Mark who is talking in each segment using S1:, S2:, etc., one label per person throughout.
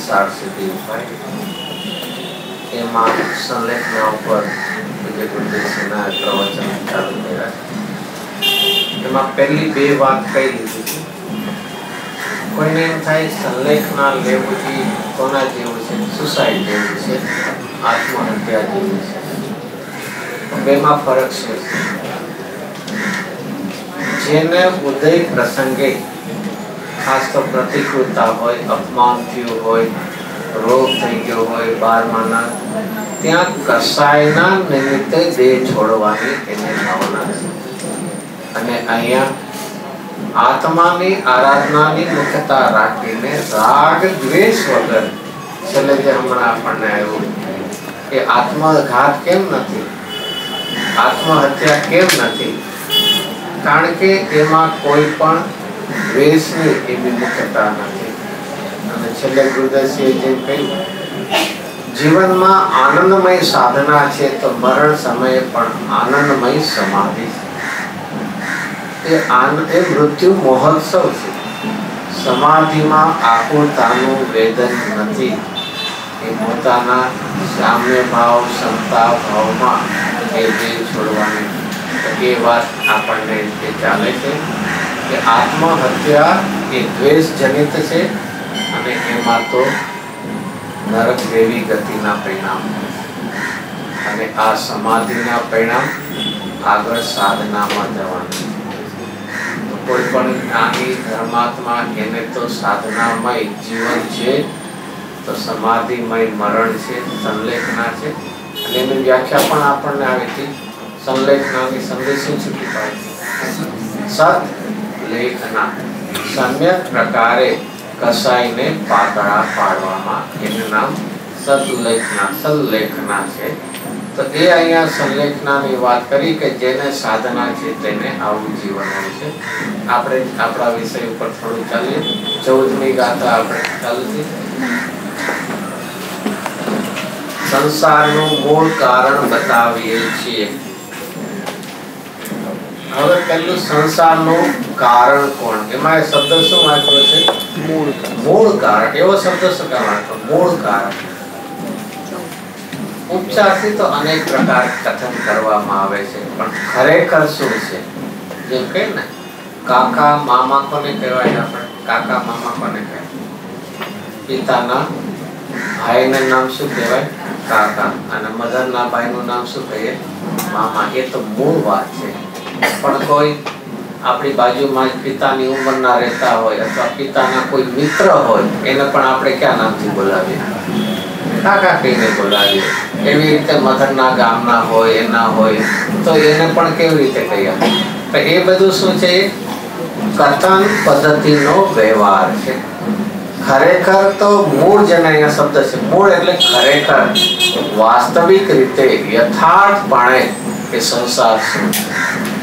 S1: સંસાર સિદ્ધિ ઉપાય એમાં સંલેખના ઉપર વિજય ગુરુદેવના પ્રવચન ચાલુ કર્યા. એમાં પહેલી બે વાત કઈ લીધી હતી. કોઈને એમ થાય સંલેખના લેવું કોના જેવું છે, સુસાઇડ જેવું છે, આત્મહત્યા જેવું છે. બેમાં ફરક છે. જેને ઉદય પ્રસંગે ખાસ તો પ્રતિકૂળતા હોય, અપમાન થયું હોય, રોગ થઈ ગયો હોય, 12માના ત્યાં કસાયના નિમિત્તે દેહ છોડવાની એની ભાવના છે. અને અહીંયા આત્માની આરાધનાની મુખ્યતા રાખીને રાગ દ્વેષ વગર છેલ્લે જે હમણાં આપણને આવ્યું કે આત્મઘાત કેમ નથી, આત્મહત્યા કેમ નથી, કારણ કે એમાં કોઈ પણ દ્વેષની એવી મુખ્યતા નથી. અને છેલ્લે ગુરુદાસજીએ જેમ કહ્યું જીવનમાં આનંદમય સાધના છે તો મરણ સમયે પણ આનંદમય સમાધિ છે. એ મૃત્યુ મહોત્સવ છે. સમાધિમાં આકુળતાનું વેદન નથી. એ પોતાના સામ્ય ભાવ ક્ષમતા ભાવમાં એ દેહ છોડવાની એ વાત આપણને જે ચાલે છે કે આત્મહત્યા એ દ્વેષ જનિત છે અને એમાં તો નરક જેવી ગતિના પરિણામ અને આ સમાધિના પરિણામ આગળ સાધનામાં જવાનું. કોઈ પણ જ્ઞાની ધર્માત્મા એને તો સાધનામય જીવન છે તો સમાધિમય મરણ છે, સંલેખના છે. અને એની વ્યાખ્યા પણ આપણને આવી હતી. સંલેખનાની સંદેશો છૂટી પાડી. સત લેખના સમ્યક પ્રકારે કસાઈને પાતળા પાડવામાં એનું નામ સતલેખના સંલેખના છે. તો એ અહીંયા સંલેખનાની વાત કરી કે જેને સાધના છે તેને આવું જીવન હોય છે. આપણે આપણા વિષય ઉપર થોડું ચાલીએ. 14મી ગાથા આપણે ચાલતી. સંસારનું મૂળ કારણ બતાવીએ છીએ. હવે પેલું સંસારનું કારણ કોણ, એમાં શબ્દ શું વાપર્યો છે? મૂળ કારણ. એવો શબ્દ શું વાપર્યો? મૂળ કારણ. ઉપચારથી તો અનેક પ્રકાર કથન કરવામાં આવે છે, પણ ખરેખર શું છે? જેમ કહે ને કાકા મામા કોને કહેવાય? આપણે કાકા મામા કોને કહેવાય? પિતાના ભાઈના નામ શું કહેવાય? કાકા. અને મધરના ભાઈનું નામ શું કહીએ? મામા. એ તો મૂળ વાત છે. પણ કોઈ આપણી બાજુમાં પિતાની ઉંમરના રહેતા હોય અથવા પિતાના કોઈ મિત્ર હોય એને પણ આપણે ક્યાં નામથી બોલાવીએ? કાકા કહીને બોલાવીએ. એવી રીતે મધરના ગામના હોય એના હોય તો એને પણ કેવી રીતે કહીએ? તો એ બધું શું છે? કથન પદ્ધતિનો વ્યવહાર છે. ખરેખર તો મૂળ જેને અહીંયા શબ્દ છે મૂળ એટલે ખરેખર વાસ્તવિક રીતે યથાર્થપણે કે સંસાર શું છે,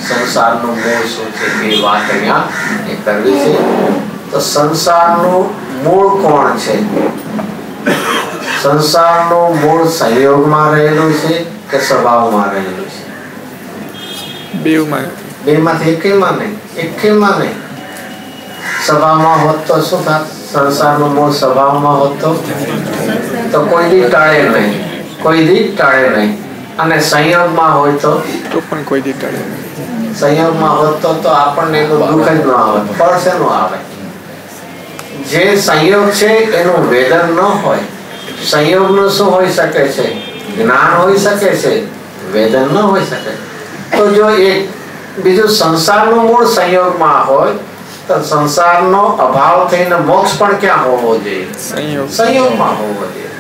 S1: સંસારનું મૂળ શું છે એ વાત અહીંયા એ કરવી છે. તો સંસારનું મૂળ કોણ છે? સંસારનું મૂળ સંયોગમાં રહેલું છે કે સ્વભાવમાં રહેલું છે? બેમાંથી એકેયમાં નહીં. એકેયમાં નહીં. સ્વભાવમાં હોત તો શું થાત? સંસારનું મૂળ સ્વભાવમાં હોત તો કોઈ દી ટાળે નહીં, કોઈ દી ટાળે નહીં. અને સંયોગમાં હોય તો પણ કોઈ દી ટાળે નહીં. સંયોગમાં હોત તો આપણને દુઃખ જ ન આવે. ફળ શેનું આવે? જે સંયોગ છે એનું વેદન ન હોય. સંયોગનું શું હોઈ શકે છે? જ્ઞાન હોઈ શકે છે, વેદન ન હોઈ શકે. તો જો એક બીજું સંસારનું મૂળ સંયોગમાં હોય તો સંસારનો અભાવ થઈને મોક્ષ પણ ક્યાં હોવો જોઈએ? સંયોગમાં હોવો જોઈએ.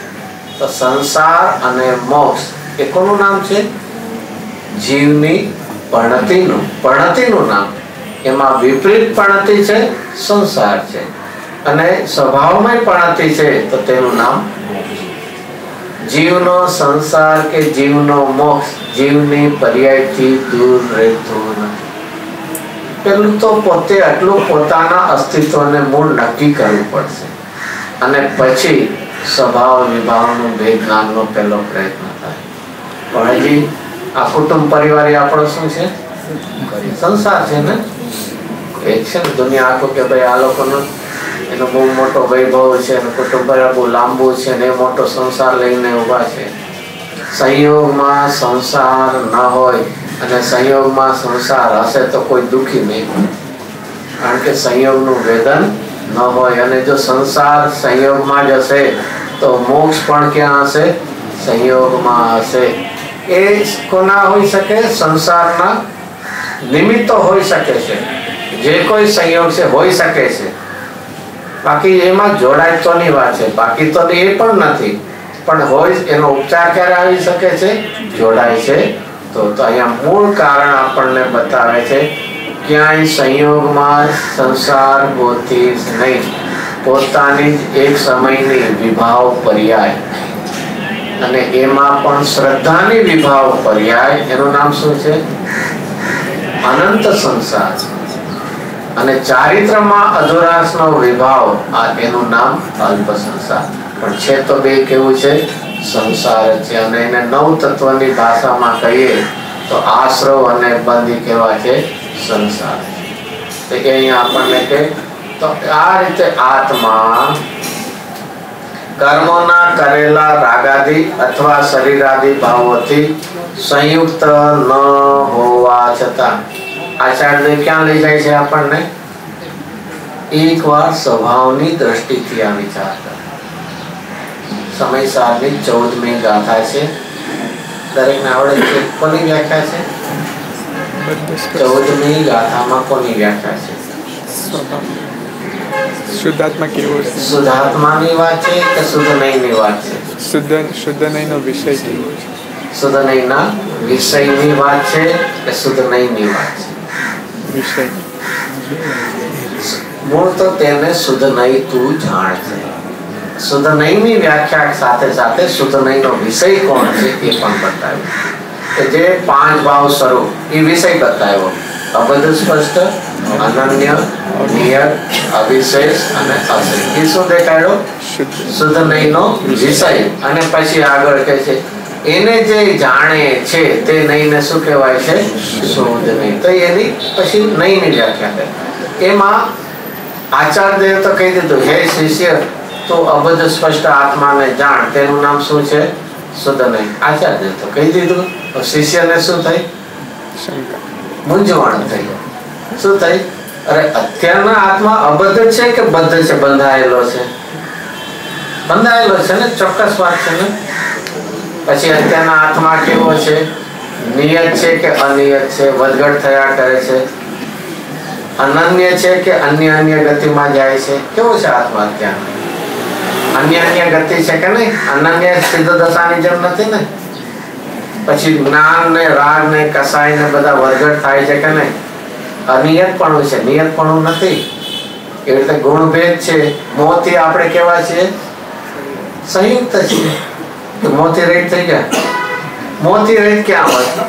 S1: તો સંસાર અને મોક્ષ એ કોનું નામ છે? જીવની પરિણતિનું નામ. એમાં વિપરીત પરિણતિ છે, સંસાર છે. અને સ્વભાવમય પરિણતિ છે તો તેનું નામ જીવનો સંસાર કે જીવનો મોક્ષ જીવની પર્યાયથી દૂર રહેતો નથી. પેલું તો પોતે આટલું પોતાના અસ્તિત્વને મૂળ નક્કી કરવું પડશે અને પછી સ્વભાવ વિભાવનો ભેદ જ્ઞાનનો પહેલો પ્રયત્ન થાય. પણ હજી આ કુટુંબ પરિવાર આપણો શું છે? સંસાર છે ને. એક છે ને દુનિયા આખો કે ભાઈ આ લોકોનો એનો બહુ મોટો વૈભવ છે, કુટુંબ બહુ લાંબુ છે ને એ મોટો સંસાર લઈને ઉભા છે. સંયોગમાં સંસાર ન હોય અને સંયોગમાં સંસાર હશે તો કોઈ દુઃખી નહીં, કારણ કે સંયોગનું વેદન ન હોય. અને જો સંસાર સંયોગમાં જ હશે તો મોક્ષ પણ ક્યાં હશે? સંયોગમાં હશે. એ કોના હોઈ શકે? સંસારના નિમિત્તો હોઈ શકે છે. જે કોઈ સંયોગ છે હોઈ શકે છે, બાકી એમાં જોડાય તોની વાત છે, બાકી તો એ પણ નથી. પણ હોય એનો ઉપચાર ક્યારે આવી શકે છે? જોડાય છે તો અહીંયા મૂળ કારણ આપણને બતાવે છે ક્યાંય સંયોગમાં સંસાર ગોતી નહીં. પોતાની જ એક સમયની વિભાવ પર્યાય, અને એમાં પણ શ્રદ્ધાની વિભાવ પર્યાય, એનું નામ શું છે? અનંત સંસાર. અને ચારિત્રમાં અધુરાસનો વિભાવ, આ એનું નામ અલ્પ સંસાર. પણ છે તો બે કેવું છે? સંસાર છે. અને એને નવ તત્વની ભાષામાં કહીએ તો આશ્રવ અને બંધી કેવા છે? સંસાર. તો કે અહીંયા આપણને કે તો આ રીતે આત્મા કર્મોના કરેલા રાગાદિ અથવા શરીરાદિ ભાવોથી સંયુક્ત ન હોવા છતાં આચાર્ય ક્યાં લઈ જાય છે આપણને? એકવાર સ્વભાવની દ્રષ્ટિથી આ વિચાર કરે. સમયસારની 14મી ગાથા છે, દરેકને આવડે છે. કોની વ્યાખ્યા છે? 14મી ગાથામાં કોની વ્યાખ્યા છે?
S2: શુદ્ધાત્મા કેવો છે?
S1: શુદ્ધાત્માની વાત છે કે શુદ્ધ નહીંની વાત છે?
S2: શુદ્ધ નહીંનો વિષય કેવો છે?
S1: શુદ્ધ નહીંના વિષયની વાત છે કે શુદ્ધ નહીંની વાત છે?
S2: વિષય.
S1: મૂળ તો તેને શુદ્ધ નહીં તું જાણ છે. શુદ્ધ નહીંની વ્યાખ્યા સાથે સાથે શુદ્ધ નહીંનો વિષય કોણ છે એ પણ બતાવ્યું. કે જે 5 ભાવ સ્વરૂપ એ વિષય બતાવ્યો: અબદ્ધ, સ્પષ્ટ, અનન્ય, નિયત, અવિશેષ અને અશ્રિત. એ શું દેખાડ્યો? શુદ્ધ નહીંનો વિષય. અને પછી આગળ કહે છે એને જે જાણે છે તે નહીંને શું કહેવાય છે? શુદ્ધ નહીં. તો એની પછી નહીંની વ્યાખ્યા કરે. એમાં આચાર્ય તો કહી દીધું, હે શિષ્ય તો અબદ્ધ સ્પષ્ટ આત્માને જાણ, તેનું નામ શું છે? શુદ્ધ નહીં. આચાર્ય તો કહી દીધું. શિષ્યને શું થઈ?
S2: શંકા,
S1: મૂંઝવણ થઈ. શું થઈ? અરે અત્યારના આત્મા અબદ્ધ છે કે બદ્ધ છે? બંધાયેલો છે. બંધાયેલો છે ને, ચોક્કસ વાત છે ને. પછી અત્યારના આત્મા કેવો છે? નિયત છે કે અનિયત છે? વધઘટ થયા કરે છે? અનન્ય છે કે અન્ય ગતિમાં જાય છે? કેવો છે આત્મા અત્યારનો? અન્ય ગતિ છે કે નહીં? અનન્ય સિદ્ધ દશાની જેમ નથી ને. પછી જ્ઞાન ને રાગ ને કસાય ને બધા વધઘટ થાય છે કે નહીં? અનિયતપણું છે, નિયતપણું નથી. એ રીતે ગુણભેદ છે. મોહથી આપણે કેવા છીએ? સંયુક્ત છીએ. મોહથી રહિત થઈ ગયા. મોહથી રહિત ક્યાં હોય?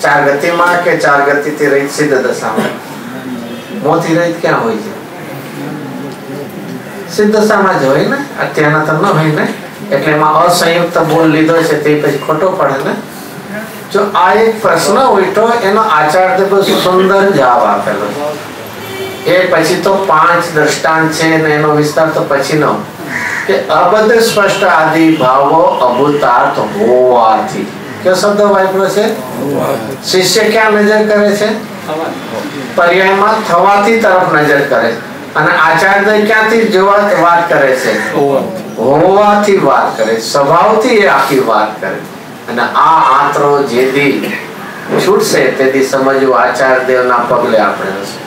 S1: 4 ગતિમાં કે 4 ગતિથી રહિત સિદ્ધ દશામાં? મોહથી રહિત ક્યાં હોય છે? સિદ્ધ દશામાં જ હોય ને. અત્યારના તો ન હોય ને. એટલે એમાં અસંયુક્ત બોલ લીધો છે તે પછી ખોટો પડે ને. જો આ એક પ્રશ્ન ઉઠો એનો આચાર્ય બહુ સુંદર જવાબ આપેલો છે. એ પછી તો 5 દ્રષ્ટાંત છે ને એનો વિસ્તાર તો પછીનો, કે અબદ્ધ સ્પષ્ટ આદિ ભાવો અભૂતાર્થ હોવાથી. કયો શબ્દ વાપર્યો છે? શિષ્ય ક્યાં નજર કરે છે? પર્યાયમાં થવાથી તરફ નજર કરે. અને આચાર્ય ક્યાંથી જોવા વાત કરે છે? હોવાથી વાત કરે. સ્વભાવથી એ આખી વાત કરે. અને આ આંતરો જેદી છૂટશે તેથી સમજવું આચાર્ય દેવના પગલે આપણે હશે.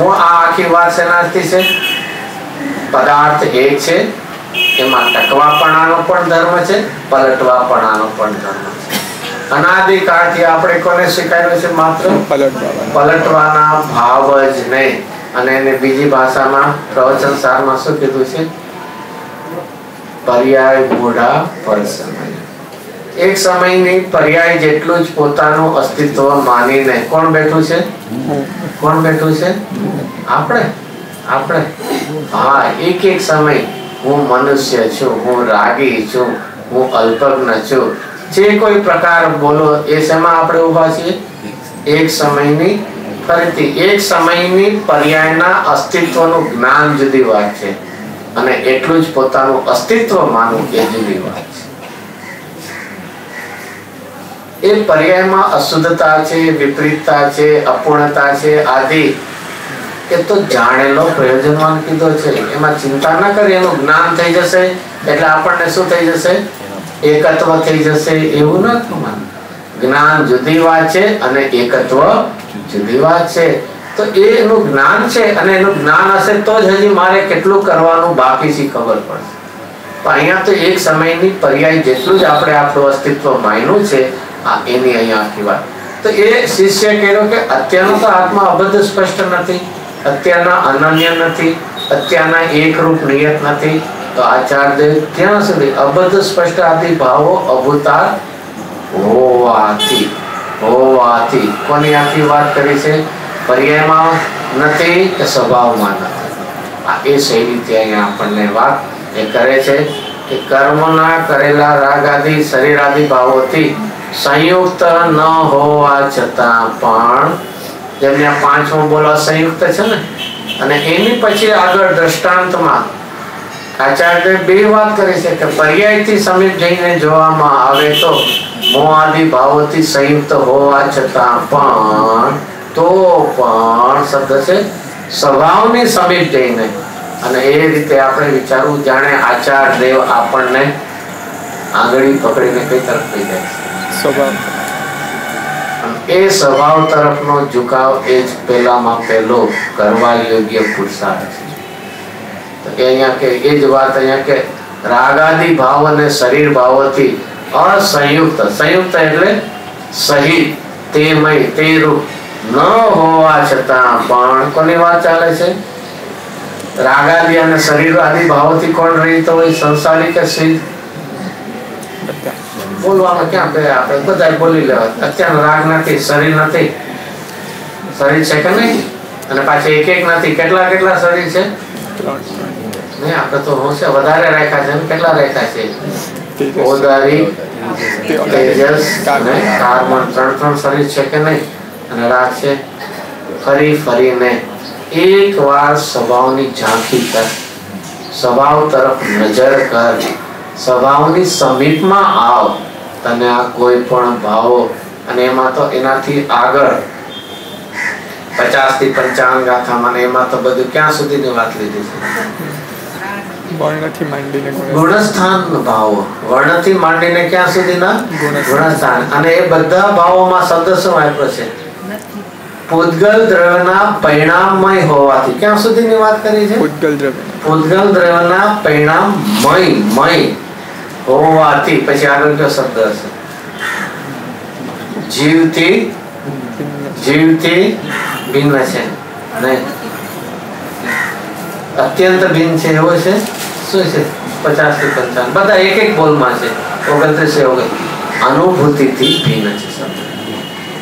S1: આ આખી વાત શેનાથી છે? પદાર્થ એક છે, એમાં ટકવાપણાનો પણ ધર્મ છે, પલટવાપણાનો પણ ધર્મ છે. અનાદિકાળથી આપણે કોને સ્વીકાર્યો છે? માત્ર પલટવાના ભાવ જ નહીં. અને એને બીજી ભાષામાં પ્રવચન સારમાં શું કીધું છે? પર્યાય બુઢા પરસમય. એક સમયની પર્યાય જેટલું જ પોતાનું અસ્તિત્વ માનીને કોણ બેઠું છે? કોણ બેઠું છે? આપણે. હા, એક સમય હું મનુષ્ય છું, હું રાગી છું, હું અલ્પજ્ઞ છું, જે કોઈ પ્રકાર બોલો એ શેમાં આપણે ઉભા છીએ? એક સમયની ફરીથી એક સમયની પર્યાયના અસ્તિત્વનું જ્ઞાન જુદી વાત છે અને એટલું જ પોતાનું અસ્તિત્વ માનવું એ જુદી વાત છે. એ પર્યાયમાં અશુદ્ધતા છે, વિપરીતતા છે, અપૂર્ણતા છે આદિ એ તો જાણેલો પ્રયોજનવાન કીધો છે. એમાં ચિંતા ન કરી, એનું જ્ઞાન થઈ જશે એટલે આપણને શું થઈ જશે? એકત્વ થઈ જશે. એવું ન થવાનું. જ્ઞાન જુદી વાત છે અને એકત્વ જુદી વાત છે. તો એનું જ્ઞાન છે અને એનું જ્ઞાન હશે તો જ હજી મારે કેટલું કરવાનું બાકી છે ખબર પડશે. પણ અહીંયા તો એક સમયની પર્યાય જેટલું જ આપણે આપણું અસ્તિત્વ માન્યું છે એની અહીંયા આખી વાત. તો એ શિષ્ય કહ્યું કે અત્યારનો તો આત્મા અબદ્ધ સ્પષ્ટ નથી, અત્યારના અનન્ય નથી, અત્યારના એકરૂપ નિયત નથી. તો આચાર્ય ક્યાં સુધી અબદ્ધ સ્પષ્ટ આદિ ભાવો અભૂતાર હોવાથી કોની આખી વાત કરી છે? પર્યાયમાં નથી કે સ્વભાવમાં નથી. આ એ શૈલીથી અહીંયા આપણને વાત એ કરે છે કે કર્મના કરેલા રાગ આદિ શરીર આદિ ભાવોથી સંયુક્ત ન હોવા છતાં પણ જેમને પાંચમો બોલ સંયુક્ત છે ને, અને એની પછી આગળ દ્રષ્ટાંતમાં આચાર્ય બે વાત કરી છે કે પર્યાયથી સમીપ જઈને જોવામાં આવે તો મોહ આદિ ભાવોથી સંયુક્ત હોવા છતાં પણ શબ્દ છે સ્વભાવની સમીપ જઈને. અને એ રીતે આપણે વિચારવું જાણે આચાર દેવ આપણને આંગળી પકડીને કઈ તરફ લઈ જાય
S2: સ્વભાવ.
S1: એ સ્વભાવ તરફનો ઝુકાવ એ જ પહેલામાં પહેલો કરવા યોગ્ય પુરુષાર્થ છે. તો એ અહીંયા કે એ જ વાત અહીંયા કે રાગાદી ભાવ અને શરીર ભાવોથી અસંયુક્ત, સંયુક્ત એટલે સહિત, તેમય, તે રૂપ ન હોવા છતાં પણ કોની વાત ચાલે છે? રાગાદી અને શરીર આદિ ભાવોથી કોણ રહિત હોય? સંસારી કે સિદ્ધ? બોલવામાં ક્યાં બે આપણે બધા બોલી લેવા. અત્યારનો રાગ નથી, શરીર નથી. શરીર છે કે નહીં? અને પાછી એક નથી, કેટલા કેટલા શરીર છે? નહીં, આપણે તો હું છે વધારે રાખ્યા છે. કેટલા રાખ્યા છે? ઓદારી, તેજસ અને કાર્બન, ત્રણ શરીર છે કે નહીં? અને રાગ છે. ફરીને એક વાર સ્વભાવની ઝાંખી કર, સ્વભાવ તરફ નજર કર, સ્વભાવની સમીપમાં આવ. તને આ કોઈ પણ ભાવો અને એમાં તો એનાથી આગળ 50 થી 55 ગાથામાં એમાં તો બધું ક્યાં સુધીની વાત લીધી છે?
S2: વર્ણથી માંડીને
S1: ગુણસ્થાન ભાવો, વર્ણથી માંડીને ક્યાં સુધીના ગુણસ્થાન. અને એ બધા ભાવોમાં શબ્દ શું આપ્યો છે? પૂતગલ દ્રવ્યના પરિણામમય હોવાથી. ક્યાં સુધીની વાત કરી છે? પૂતગલ દ્રવ્યના પરિણામમય હોવાથી. પછી આગળ કયો શબ્દ હશે? જીવથી ભિન્ન છે નહીં, અત્યંત ભિન્ન છે એવો છે. શું છે? 50 થી 55 બધા એક એક બોલમાં છે. 29 અનુભૂતિથી ભિન્ન છે શબ્દ.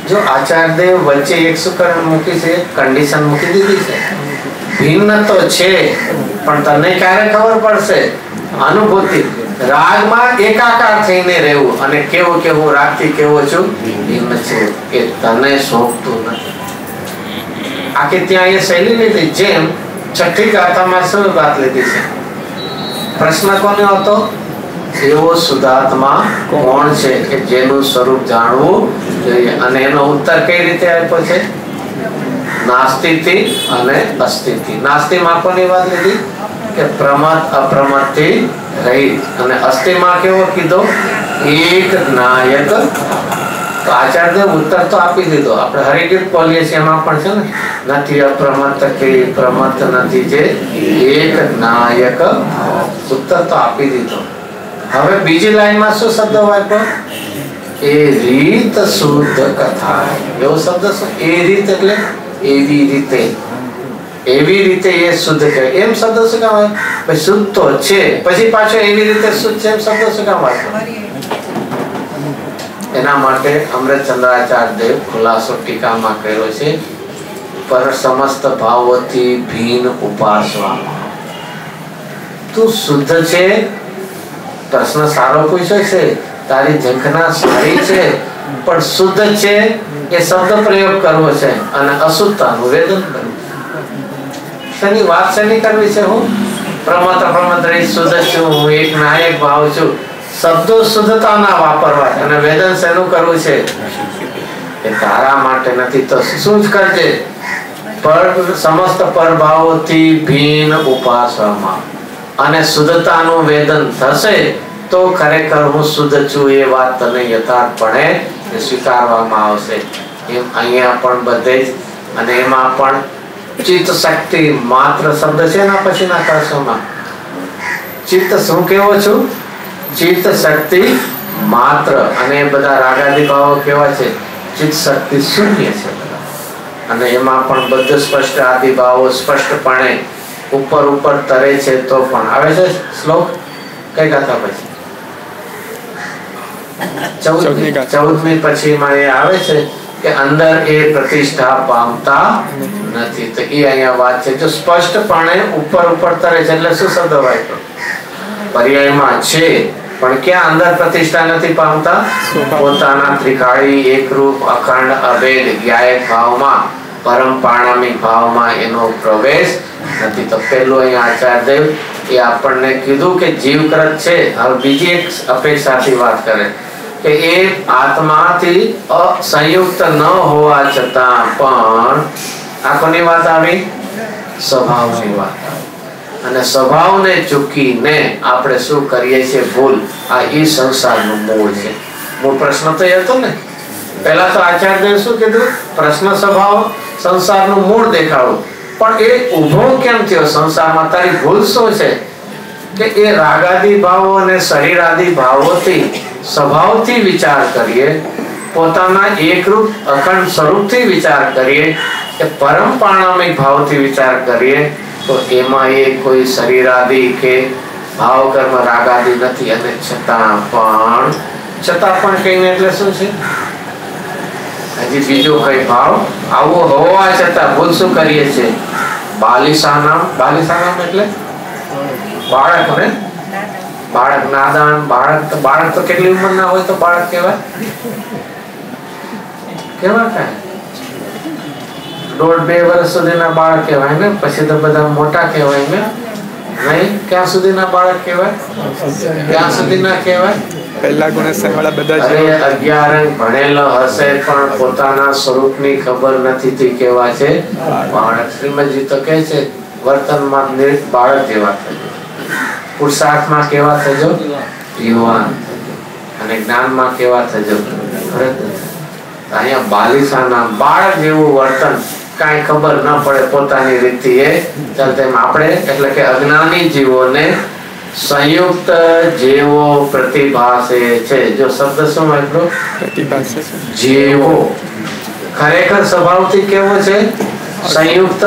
S1: જો આચાર્યદેવ વચ્ચે એક સુકરણ મૂકી છે, કન્ડિશન મૂકી દીધી છે. ભિન્ન તો છે પણ તને ક્યારે ખબર પડશે? અનુભૂતિ. રાગમાં એકાકાર થઈને રહેવું અને કેવો કેવો રાગથી કેવો છું ભિન્ન છે એ તને સોંપતું નથી. આખી ત્યાં એ શૈલી લીધી. જેમ છઠ્ઠી ગાથામાં શું વાત લીધી છે? પ્રશ્ન કોનો હતો? એવો શુદ્ધાત્મા કોણ છે કે જેનું સ્વરૂપ જાણવું જોઈએ? અને એનો ઉત્તર કઈ રીતે આપ્યો છે? નાસ્તિથી અને અસ્તિથી. નાસ્તિમાં કોની વાત લીધી? કે પ્રમદ અપ્રમદથી રહિત. અને અસ્તિમાં કેવો કીધો? એક નાયક. તો આચાર્ય ઉત્તર તો આપી દીધો. આપણે હરિગીત બોલીએ છીએ એમાં પણ છે ને, નથી અપ્રમત્ત કે પ્રમત્ત નથી, જે એક નાયક. ઉત્તર તો આપી દીધો. હવે બીજી લાઈનમાં શું શબ્દ વાપરો? એ રીત શુદ્ધ કથા. એવો શબ્દ શું? એ રીત એટલે એવી રીતે, એવી રીતે એ શુદ્ધ કહે. એમ શબ્દ શું કામ આવે? ભાઈ શુદ્ધ તો છે, પછી પાછો એવી રીતે શુદ્ધ છે એમ શબ્દ શું કામ વાપરો? એના માટે અમૃતચંદ્રાચાર્ય દેવ ખુલાસો ટીકામાં કર્યો છે. પર સમસ્ત ભાવોથી ભીન ઉપાસવા. તું શુદ્ધ છે. પ્રશ્ન સારો પૂછ્યો છે, તારી ઝંખના સારી છે પણ શુદ્ધ છે એ શબ્દ પ્રયોગ કરવો છે અને અશુદ્ધતાનું વેદન કરવું. શેની વાત શેની કરવી છે? હું પ્રમત્ર શુદ્ધ છું, હું એક નાયક ભાવ છું. શબ્દો શુદ્ધતાના વાપરવા અને વેદન શેનું કરવું છે? એ તારા માટે નથી તો શું જ કરજે, પર સમસ્ત પરભાવોથી ભીન ઉપાસવામાં અને શુદ્ધતાનું વેદન થશે તો ખરેખર હું શુદ્ધ છું એ વાત તને યથાર્થપણે સ્વીકારવામાં આવશે. એમ અહીંયા પણ બધે જ, અને એમાં પણ ચિત્ત શક્તિ માત્ર શબ્દ છે એના પછીના કળશોમાં. ચિત્ત શું કેવો છું? ચિત્ત શક્તિ માત્ર. અને બધા રાગાદી ભાવો કેવા છે? ચિત્ત શક્તિ શૂન્ય છે બધા. અને એમાં પણ બધું સ્પષ્ટ આદિ ભાવો સ્પષ્ટપણે ઉપર ઉપર તરે છે. તો પણ આવે છે શ્લોક કઈ ગાથા પછી 14મી પછીમાં એ આવે છે કે અંદર એ પ્રતિષ્ઠા પામતા નથી. તો એ અહીંયા વાત છે. જો સ્પષ્ટપણે ઉપર ઉપર તરે છે એટલે શું શબ્દ વાપર્યો? પર્યાયમાં છે પણ ક્યાં અંદર પ્રતિષ્ઠા નથી પામતા? પોતાના ત્રિકાળી એકરૂપ અખંડ અભેદ જ્ઞાયક ભાવમાં પરમ પારણામિક ભાવમાં એનો પ્રવેશ નથી. તો પહેલું અહીંયા આચાર્યદેવ એ આપણને કીધું કે જીવકૃત છે. હવે બીજી એક અપેક્ષાથી વાત કરે કે એ આત્માથી સંયુક્ત ન હોવા છતાં પણ આ કોની વાત આવી? સ્વભાવની વાત આવી. અને સ્વભાવને ચૂકીને આપણે શું કરીએ છીએ? ભૂલ. આ એ સંસારનું મૂળ છે. મૂળ પ્રશ્ન તો એ હતો ને. પહેલા તો આચાર્યદેવ શું કીધું? પ્રશ્ન સ્વભાવ સંસારનું મૂળ દેખાડું. પણ એ ઉભો કેમ થયો સંસારમાં? તારી ભૂલ શું છે? કે એ રાગાદી ભાવો અને શરીરાદી ભાવોથી સ્વભાવથી વિચાર કરીએ, પોતાના એકરૂપ અખંડ સ્વરૂપથી વિચાર કરીએ, કે પરમ પારણામિક ભાવથી વિચાર કરીએ તો એમાં એ કોઈ શરીરાદી કે ભાવ કર્મ રાગાદી નથી. અને છતાં પણ કહીને એટલે શું છે? હજી બીજો કઈ ભાવ આવો હોવા છતાં ભૂલ શું કરીએ છીએ? બાલિશાનામ એટલે બાળક ને બાળક નાદાન. બાળક તો કેટલી ઉંમર ના હોય તો બાળક કહેવાય? કાંઈ 1.5-2 વર્ષ સુધીના બાળક કહેવાય ને. પછી તો બધા મોટા કહેવાય ને. નહીં, ક્યાં સુધીના બાળક કહેવાય? ક્યાં સુધીના કહેવાય?
S2: પહેલા ગુણસ્તર વાળા બધા
S1: 11 ભણેલો હશે પણ પોતાના સ્વરૂપની ખબર નથી તે કેવા છે? બાળક. શ્રીમદજી તો કહે છે વર્તનમાં બાળક જેવા થજો, પુરુષાર્થમાં કેવા થજો? યુવાન. અને જ્ઞાનમાં કેવા થજો? અહીંયા બાલિશાના બાળક જેવું વર્તન, કાંઈ ખબર ન પડે પોતાની રીતિ એ ચાલતે. આપણે એટલે કે અજ્ઞાની જીવોને સંયુક્ત જેવો પ્રતિભાસે છે. જો શબ્દ શું એટલો?
S2: પ્રતિભાસે
S1: જેવો. ખરેખર સ્વભાવથી કેવો છે? સંયુક્ત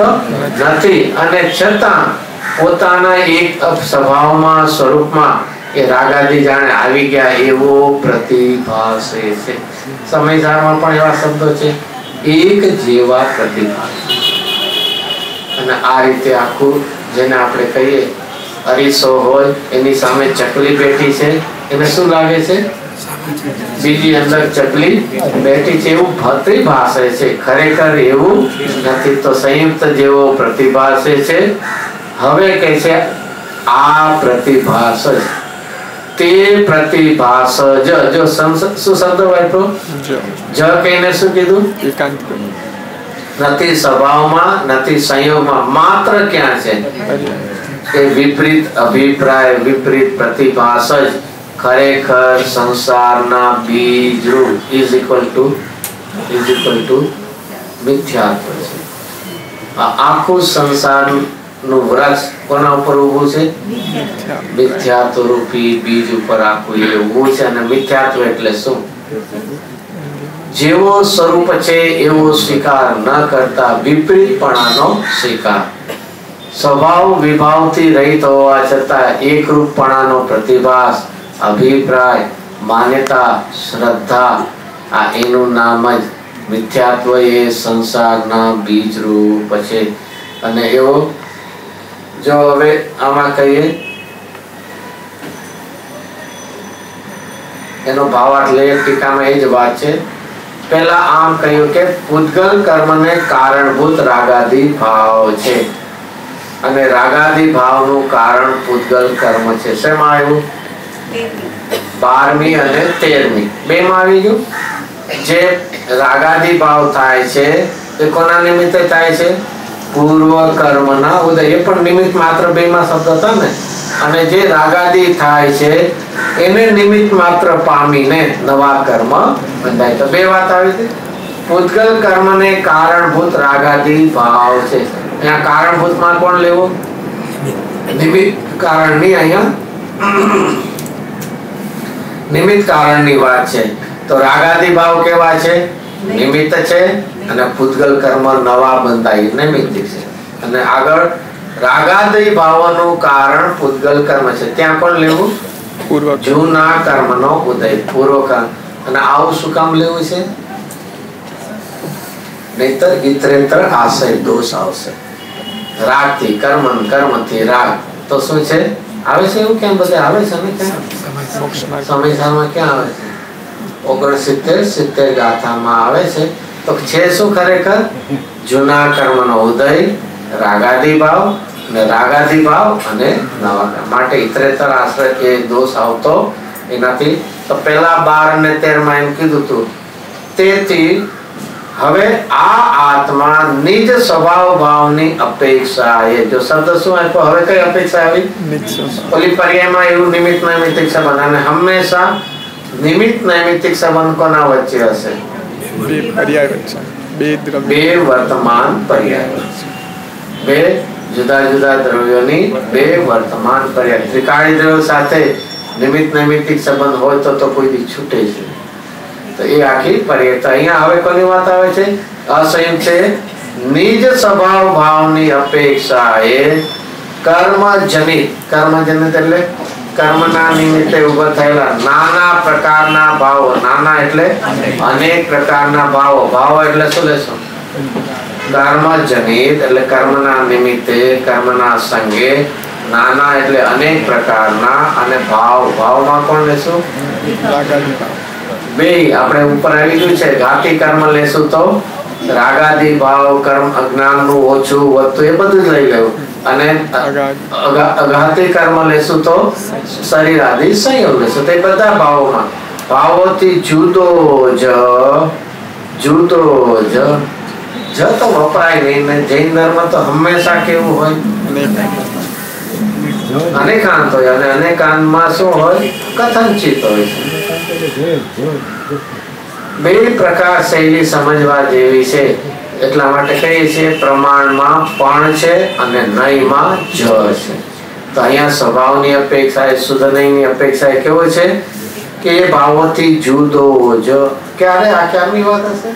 S1: નથી. અને છતાં પોતાના એક સ્વભાવમાં સ્વરૂપમાં એ રાગાદી જાણે આવી ગયા એવો પ્રતિભાસે છે. સમયસારમાં પણ એવા શબ્દો છે, એક જેવા પ્રતિભાસ. અને આ રીતે આખું, જેને આપણે કહીએ અરીસો હોય એની સામે ચકલી બેઠી છે, એને શું લાગે છે? બીજી અંદર ચકલી બેઠી છે એવું પ્રતિભાસે છે. ખરેખર એવું નથી. તો સંયુક્ત જેવો પ્રતિભાસે છે. હવે કહે છે આ પ્રતિભાસ જ તે પ્રતિભાસ જ. જો શું શબ્દ વાપરો? જ કહીને શું કીધું? નથી સ્વભાવમાં, નથી સંયોગમાં, માત્ર ક્યાં છે? એ વિપરીત અભિપ્રાય, વિપરીત પ્રતિભાસ જ ખરેખર સંસારના બીજરૂપ ઇઝ ઇક્વલ ટુ મિથ્યાત્વ છે. આખું સંસારનું વૃક્ષ કોના ઉપર ઉભું છે? મિથ્યાત્વ રૂપી બીજ ઉપર આખું એ ઉભું છે. અને મિથ્યાત્વ એટલે શું? જેવો સ્વરૂપ છે એવો સ્વીકાર ન કરતા વિપરીતપણાનો સ્વીકાર. સ્વભાવ વિભાવથી રહિત હોવા છતાં એકરૂપપણાનો પ્રતિભાસ, અભિપ્રાય, માન્યતા, શ્રદ્ધા, આ એનું નામ જ મિથ્યાત્વ. એ સંસારના બીજ રૂપ છે. અને એવો જો હવે આમાં કહીએ એનો ભાવાર્થ લઈએ ટીકામાં એ જ વાત છે પહેલા આમ કહ્યું કે પૂતગલ કર્મને કારણભૂત રાગાદી ભાવ છે અને રાગાદી ભાવનું કારણ પૂતગલ કર્મ છે. શેમાં આવ્યું? 12મી અને 13મી બેમાં આવી ગયું. જે રાગાદી ભાવ થાય છે એ કોના નિમિત્તે થાય છે? પૂર્વ કર્મના ઉદય. એ પણ નિમિત્ત માત્ર બેમાં શબ્દ હતા ને. અને જે રાગાદી થાય છે એને નિમિત્ત માત્ર પામીને નવા કર્મ બંધાય. તો બે વાત આવી હતી. પૂતગલ કર્મને કારણભૂત રાગાદી ભાવ છે. અહીંયા કારણભૂતમાં કોણ લેવું? નિમિત્ત કારણની અહીંયા નિમિત્ત કારણની વાત છે. તો રાગાદી ભાવ કેવા છે? નિમિત્ત છે. અને પૂતગલ કર્મ નવા બંધાય નૈમિત્તિક છે. અને આગળ રાગાદી ભાવનું કારણ પૂતગલ કર્મ છે. ત્યાં કોણ લેવું?
S2: પૂર્વ
S1: જૂના કર્મનો ઉદય, પૂર્વ કર્મ. અને આવું શું કામ લેવું છે? નહીતર ઇતરેતર આશય દોષ આવશે. રાગથી કર્મન, કર્મથી રાગ. તો શું છે? આવે છે એવું કેમ? બધે આવે છે ને? ક્યાં સમયસારમાં ક્યાં આવે છે? 69 70 ગાથામાં આવે છે. તો છે શું ખરેખર? જૂના કર્મનો ઉદય, રાગાદી ભાવ અને રાગાદી ભાવ અને નવા કર્મ માટે ઇતરેતર આશ્રય એ દોષ આવતો એનાથી. તો પહેલા 12 અને 13 માં એમ કીધું હતું. તેથી હવે આ આત્મા નિજ સ્વભાવ ભાવની અપેક્ષા એ જો શબ્દ શું આપ્યો? હવે કઈ અપેક્ષા આવી? ઓલી પર્યાયમાં એવું નિમિત્ત નૈમિત્તિક સંબંધ. અને હંમેશા નિમિત્ત નૈમિત્તિક સંબંધ કોના વચ્ચે હશે?
S2: બે પર્યાય વચ્ચે, બે
S1: વર્તમાન પર્યાય વચ્ચે. બે જુદા જુદા દ્રવ્યોની બે વર્તમાન પર્યાય. ત્રિકાળી દ્રવ્યો સાથે નિમિત્ત નૈમિત્તિક સંબંધ હોય તો કોઈ દી છૂટે છે. તો એ આખી પર્યાય. તો અહીંયા હવે કોની વાત આવે છે? અસંયુક્ત છે. નિજ સ્વભાવ ભાવની અપેક્ષા એ કર્મજનિત. કર્મજનિત એટલે કર્મના નિમિત્તે ઉભા થયેલા નાના પ્રકારના ભાવો. નાના એટલે અનેક પ્રકારના ભાવો. ભાવો એટલે શું લેશો? કર્મજનિત એટલે કર્મના નિમિત્તે, કર્મના સંગે. નાના એટલે અનેક પ્રકારના. અને ભાવ, ભાવમાં કોણ લેશું? બે આપણે ઉપર આવી ગયું છે. ઘાતી કર્મ લેશું તો રાગાદી ભાવ, કર્મ અજ્ઞાનનું ઓછું વધતું એ બધું જ લઈ લેવું. અને અઘાતી કર્મ લેશું તો શરીર આદિ સંયોગ લેશું. તો એ બધા ભાવોમાં ભાવોથી જુદો જ તો વપરાય નહીં. ને જૈન ધર્મ તો હંમેશા કેવું હોય? અનેકાંત હોય. અને અનેકાંતમાં શું હોય? કથનચિત હોય. બે પ્રકાર શૈલી સમજવા જેવી છે. એટલા માટે કહીએ છીએ પ્રમાણમાં પણ છે અને નયમાં જ છે. તો અહીંયા સ્વભાવની અપેક્ષા, શુદ્ધ નયની અપેક્ષા કેવો છે કે એ ભાવોથી જુદો જ. ક્યારે? આ ક્યારની વાત હશે?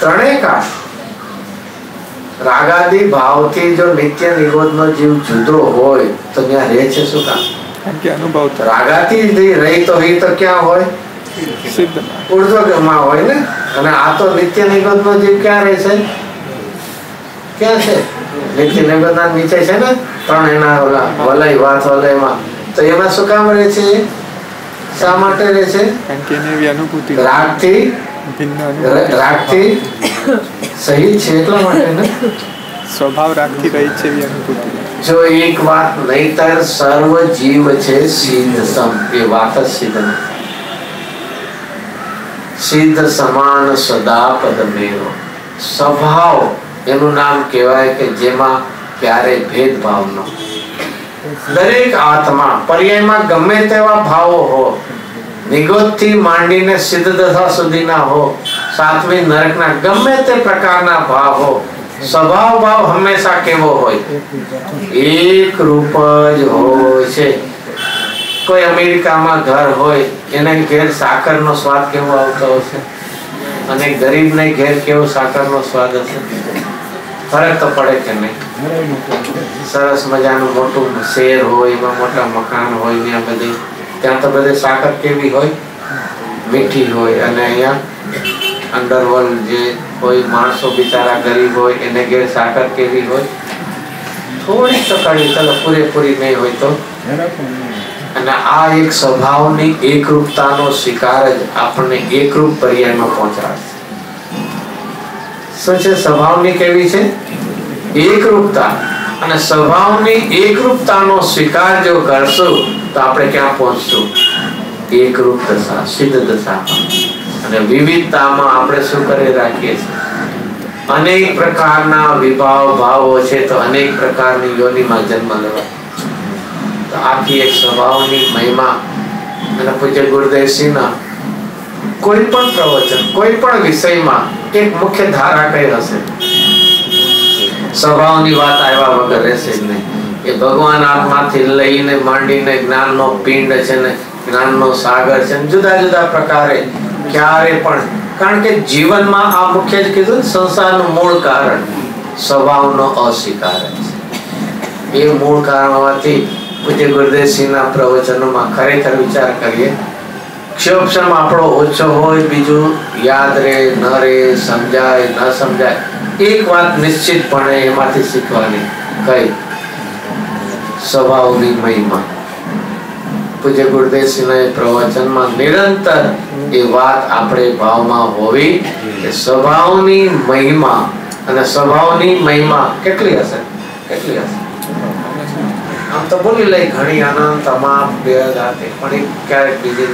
S1: ત્રણેય કાળ. રાગાદી ભાવથી જો નિત્ય નિરોધનો જીવ જુદો હોય તો ત્યાં રહે છે શું કામ?
S2: અનુભવ.
S1: રાગાથી રહી તો ક્યાં હોય? ઉર્ધ્વમાં હોય ને. અને આ તો નિત્ય નિરોધનો જીવ ક્યાં રહે છે? ક્યાં છે? નિત્ય નિરોધના નીચે છે ને 3 એના ઓલા વલય, વાત વલયમાં. તો એમાં શું કામ રહે છે? શા માટે રહે છે? રાગથી સહી છે એટલા માટે ને.
S2: સ્વભાવ રાખી રહી છે એવી અનુભૂતિ.
S1: જો એક વાત નહીતર સર્વ જીવ છે સિદ્ધ સમ. એ વાત જ સિદ્ધ નથી. સિદ્ધ સમાન સદા પદ મેરો. સ્વભાવ એનું નામ કહેવાય કે જેમાં ક્યારે ભેદભાવ ન. દરેક આત્મા પર્યાયમાં ગમે તેવા ભાવો હો, નિગોદથી માંડીને સિદ્ધ દશા સુધીના હો, 7મી નરકના ગમે તે પ્રકારના ભાવ હો, સ્વભાવ ભાવ હંમેશા કેવો હોય? એક રૂપ જ હોય છે. કોઈ અમેરિકામાં ઘર હોય એને ઘેર સાકરનો સ્વાદ કેવો આવતો હશે અને ગરીબને ઘેર કેવો સાકરનો સ્વાદ હશે? ફરક તો પડે કે નહીં? સરસ મજાનું મોટું શહેર હોય, એમાં મોટા મકાન હોય ને આ બધી, ત્યાં તો બધે સાકર કેવી હોય? મીઠી હોય. અને અહીંયા અંડરવર્લ્ડ જે કોઈ માણસો બિચારા ગરીબ હોય એને ઘેર સાકર કેવી હોય? થોડીક તો કાઢી, ચાલો પૂરેપૂરી નહીં હોય તો અને આ એક સ્વભાવની એકરૂપતાનો સ્વીકાર જ આપણને એકરૂપ પર્યાયમાં પહોંચાડે. શું છે સ્વભાવની કેવી છે એકરૂપતા? અને સ્વભાવની એકરૂપતાનો સ્વીકાર જો કરશું તો આપણે ક્યાં પહોંચશું? એકરૂપ દશા, સિદ્ધ દશા. અને વિવિધતામાં આપણે શું કરી રાખીએ છીએ? અનેક પ્રકારના વિભાવ ભાવો છે તો અનેક પ્રકારની યોનિમાં જન્મ લેવા. તો આખી એક સ્વભાવની મહિમા. અને પૂજ્ય ગુરુદેવસિંહના કોઈ પણ પ્રવચન, કોઈ પણ વિષયમાં એક મુખ્ય ધારા કઈ હશે? સ્વભાવની વાત આવ્યા વગર રહેશે જ નહીં. એ ભગવાન આત્માથી લઈને માંડીને જ્ઞાનનો પિંડ છે ને જ્ઞાનનો સાગર છે ને જુદા જુદા પ્રકારે ક્યારે પણ, કારણ કે જીવનમાં આ મુખ્ય જ કીધું, સંસારનું મૂળ કારણ સ્વભાવનો અસ્વીકાર છે. એ મૂળ કારણ હોવાથી પૂજ્ય ગુરુદેવસિંહના પ્રવચનોમાં ખરેખર વિચાર કરીએ, ક્ષોભક્ષમ આપણો ઓછો હોય, બીજું યાદ રહે ન રહે, સમજાય ન સમજાય, એક વાત નિશ્ચિતપણે એમાંથી શીખવાની, કઈ? સ્વભાવની મહિમા. પૂજ્ય ગુરુદેવસિંહના પ્રવચનમાં નિરંતર એ વાત આપણે ભાવમાં હોવી કે સ્વભાવની મહિમા. અને સ્વભાવની મહિમા કેટલી હશે? કેટલી હશે? આમ તો બોલી લઈ ઘણી આનંદ તમામ બે જાતે, પણ ક્યારેક બીજી,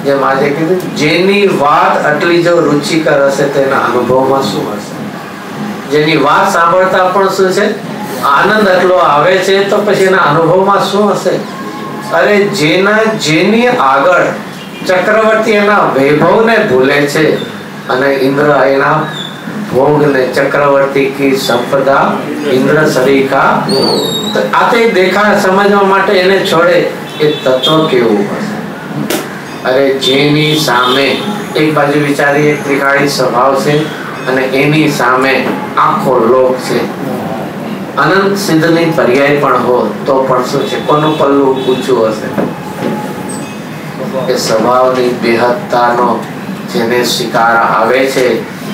S1: જેમ આજે કીધું, જેની વાત આટલી જો રુચિકર હશે તેના અનુભવમાં શું હશે? જેની વાત સાંભળતા પણ શું છે આનંદ એટલો આવે છે, તો પછી એના અનુભવમાં શું હશે? અરે જેની આગળ ચક્રવર્તી એના વૈભવને ભૂલે છે અને ઇન્દ્ર એના ભોગને, ચક્રવર્તી કી સંપદા ઇન્દ્ર સરીખા, તો આ તે દેખા સમજવા માટે એને છોડે, એ તત્વ કેવું હશે? અરે જેની સામે એક બાજુ વિચારી એક ત્રિકાળી સ્વભાવ છે અને એની સામે આખો લોક છે, અનંત સિદ્ધની પર્યાય પણ હો તો પણ શું છે? કોનું પલ્લું ઊંચું હશે? એ સ્વભાવની બેહદતાનો જેને સ્વીકાર આવે છે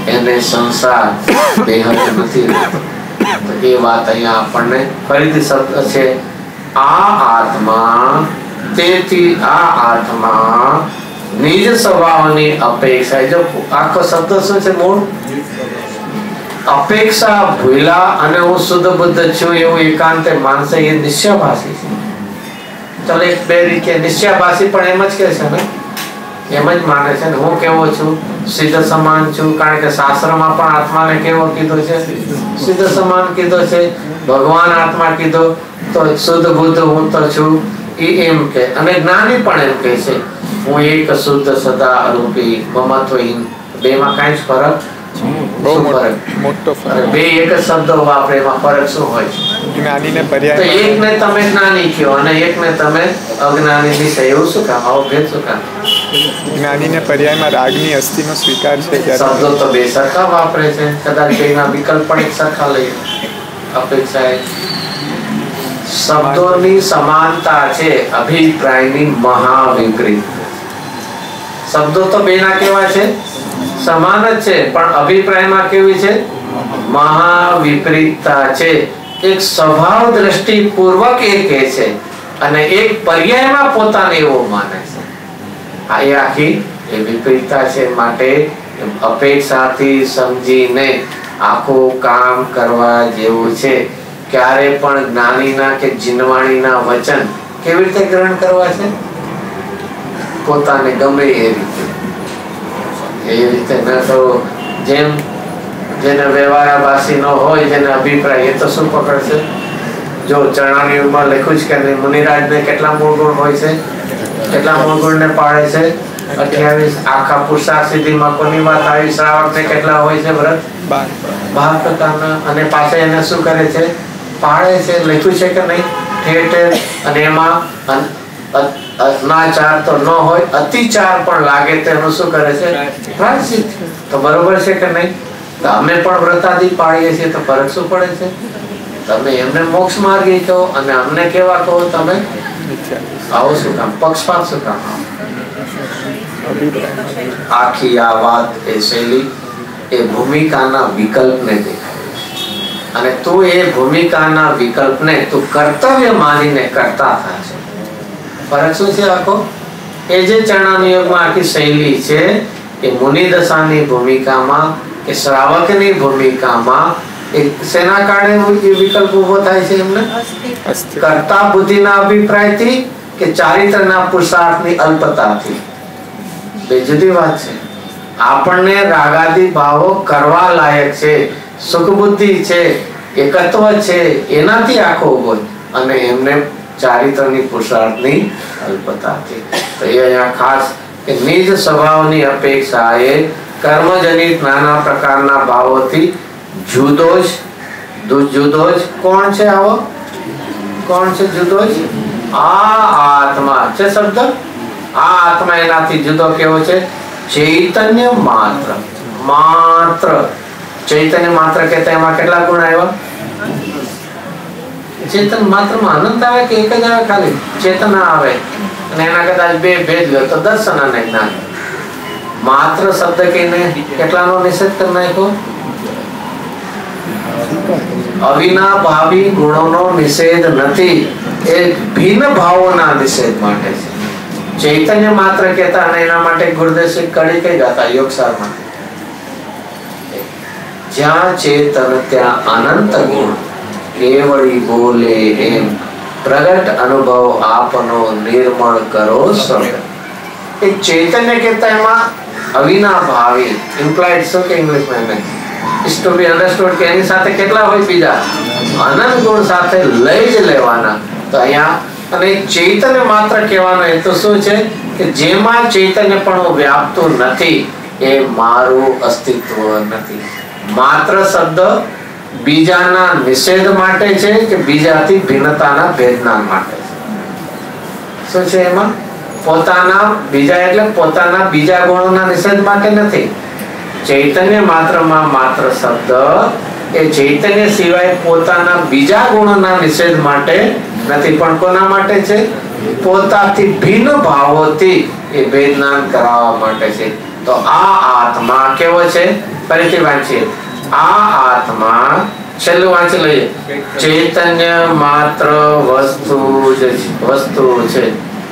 S1: એને સંસાર બેહદ નથી રહેતો. તો એ વાત અહીંયા આપણને ફરીથી શબ્દ છે, આ આત્મા, તેથી આ આત્મા નિજ સ્વભાવની અપેક્ષા. જો આખો શબ્દ શું છે? મૂળ અપેક્ષા ભૂલા અને હું શુદ્ધ બુદ્ધ છું એવું એકાંતે માનસે, એ નિશ્ચયભાષી છે. ચાલો એક બે રીતે નિશ્ચયભાષી પણ એમ જ કે છે ને, એમ જ માને છે ને હું કેવો છું? સિદ્ધ સમાન છું. કારણ કે શાસ્ત્રમાં પણ આત્માને કેવો કીધો છે? સિદ્ધ સમાન કીધો છે. ભગવાન આત્મા કીધો તો શુદ્ધ બુદ્ધ હું તો છું એ એમ કે. અને જ્ઞાની પણ એમ કે છે હું એક શુદ્ધ સદા અરૂપી મમત્વહીન. બેમાં કાંઈ જ ફરક?
S2: મોટો ફરક.
S1: બે એક જ શબ્દો વાપરે, એમાં ફરક શું હોય?
S2: જ્ઞાનીને
S1: તો
S2: પર્યાય,
S1: એકને તમે જ્ઞાની કહો અને એકને તમે અજ્ઞાની દિશા, એવું શું કામ? આવો ભેદ શું કામ?
S2: જ્ઞાનીને પર્યાયમાં રાગની અસ્થિનો સ્વીકાર છે.
S1: શબ્દો તો બે સરખા વાપરે છે, કદાચ બેના વિકલ્પ પણ એક સરખા લઈએ. અપેક્ષા શબ્દોની સમાનતા છે, અભિપ્રાયની મહાવિપરીત. શબ્દો તો બેના કેવા છે? સમાન જ છે, પણ અભિપ્રાયમાં કેવી છે? મહાવિપરીતતા છે. એક સ્વભાવ દ્રષ્ટિ પૂર્વક એ કહે છે અને એક પર્યાયમાં પોતાને એવો માને છે. આ એ આખી એ વિપરીતતા છે. માટે અપેક્ષાથી સમજીને આખું કામ કરવા જેવું છે. ક્યારે પણ જ્ઞાનીના કે જીનવાણીના વચન કેવી રીતે ગ્રહણ કરવા છે? પોતાને ગમે એ રીતે ન કરો. જેમ જેને વ્યવહારાભાસી ન હોય, જેને અભિપ્રાય, એ તો શું પકડશે? જો ચરણાની યુગમાં લખ્યું છે કે મુનિરાજને કેટલા મૂળ ગુણ હોય છે? કેટલા મૂળ ગુણને પાડે છે? 28. આખા પુરુષાર્થ સિદ્ધિમાં કોની વાત આવી? શ્રાવકને કેટલા હોય છે? વ્રત 12 પ્રકારના. અને પાછા એને શું કરે છે? પાડે છે. લખ્યું છે કે નહીં ઠેર ઠેર? અને એમાં અનાચાર તો ન હોય, અતિચાર પણ લાગે તો એનું શું કરે છે? પ્રાયશ્ચિત. તો બરોબર છે કે નહીં? તો અમે પણ વ્રતાદિ પાડીએ છીએ, તો ફરક શું પડે છે? તમે એમને મોક્ષ માર્ગી કહો અને અમને કેવા કહો તમે? આવો શું કામ? પક્ષપાત શું કામ? આખી આ વાત એ શૈલી એ ભૂમિકાના વિકલ્પને દેખાય અને તું એ ભૂમિકાના વિકલ્પને તું કર્તવ્ય માનીને કરતા થાય છે. ફરક શું છે આખો? એ જે ચરણાનુયોગમાં આખી શૈલી છે એ મુનિ દશાની ભૂમિકામાં કે શ્રાવકની ભૂમિકામાં એક સેના કારણે વિકલ્પ ઉભો થાય છે એમને કર્તા બુદ્ધિના અભિપ્રાયથી કે ચારિત્રના પુરુષાર્થની અલ્પતાથી. બે જુદી વાત છે. આપણને રાગાદી ભાવો કરવા લાયક છે, સુખ બુદ્ધિ છે, એકત્વ છે, એનાથી આખો ઉભો, અને એમને ચારિત્રની પુરુષાર્થની અલ્પતાથી. તો એ અહીંયા ખાસ કે નિજ સ્વભાવની અપેક્ષાએ કર્મજનિત નાના પ્રકારના ભાવોથી જુદો જ કોણ છે? આવો કોણ છે જુદો જ? આ આત્મા છે શબ્દ. આ આત્મા એનાથી જુદો કેવો છે? ચૈતન્ય માત્ર. ચૈતન્ય માત્ર કહેતા એમાં કેટલા ગુણ આવ્યા? ચેતન માત્ર માં અનંત આવે કે એક જ આવે? ખાલી ચેતના આવે અને એના કદાચ બે ભેદ લો તો દર્શન અને જ્ઞાન. માત્ર શબ્દ કહીને કેટલાનો નિષેધ કરી નાખ્યો? અવિનાભાવી ગુણોનો નિષેધ નથી, એ ભિન્ન ભાવોના નિષેધ માટે છે. ચૈતન્ય માત્ર કહેતા અને એના માટે ગુરુદેવ કડી કઈ ગાતા યોગસારમાં, જ્યાં ચેતન ત્યાં અનંત ગુણ, કેવળી બોલે એમ પ્રગટ અનુભવ આપનો નિર્મળ કરો સર્વ. એક ચૈતન્ય કહેતા એમાં અવિનાભાવી ઇમ્પ્લાઇડ શું કે ઇંગ્લિશમાં એને is to be understood કે એની સાથે કેટલા હોય? બીજા અનંત ગુણ સાથે લઈ જ લેવાના. તો અહીંયા અને ચૈતન્ય માત્ર કહેવાનો હેતુ શું છે? કે જેમાં ચૈતન્ય પણ વ્યાપતું નથી એ મારું અસ્તિત્વ નથી. માત્ર શબ્દ બીજાના નિષેધ માટે છે કે બીજાથી ભિન્નતાના ભેદના માટે છે? શું છે એમાં? પોતાના બીજા એટલે પોતાના બીજા ગુણોના નિષેધ માટે નથી. ચૈતન્ય માત્રમાં માત્ર શબ્દ એ ચૈતન્ય સિવાય પોતાના બીજા ગુણોના નિષેધ માટે નથી, પણ કોના માટે છે? પોતાથી ભિન્ન ભાવોથી એ ભેદનાન કરાવવા માટે છે. તો આ આત્મા કેવો છે? ફરીથી વાંચીએ. આ આત્મા છેલ્લું વાંચી લઈએ. ચૈતન્ય માત્ર વસ્તુ છે.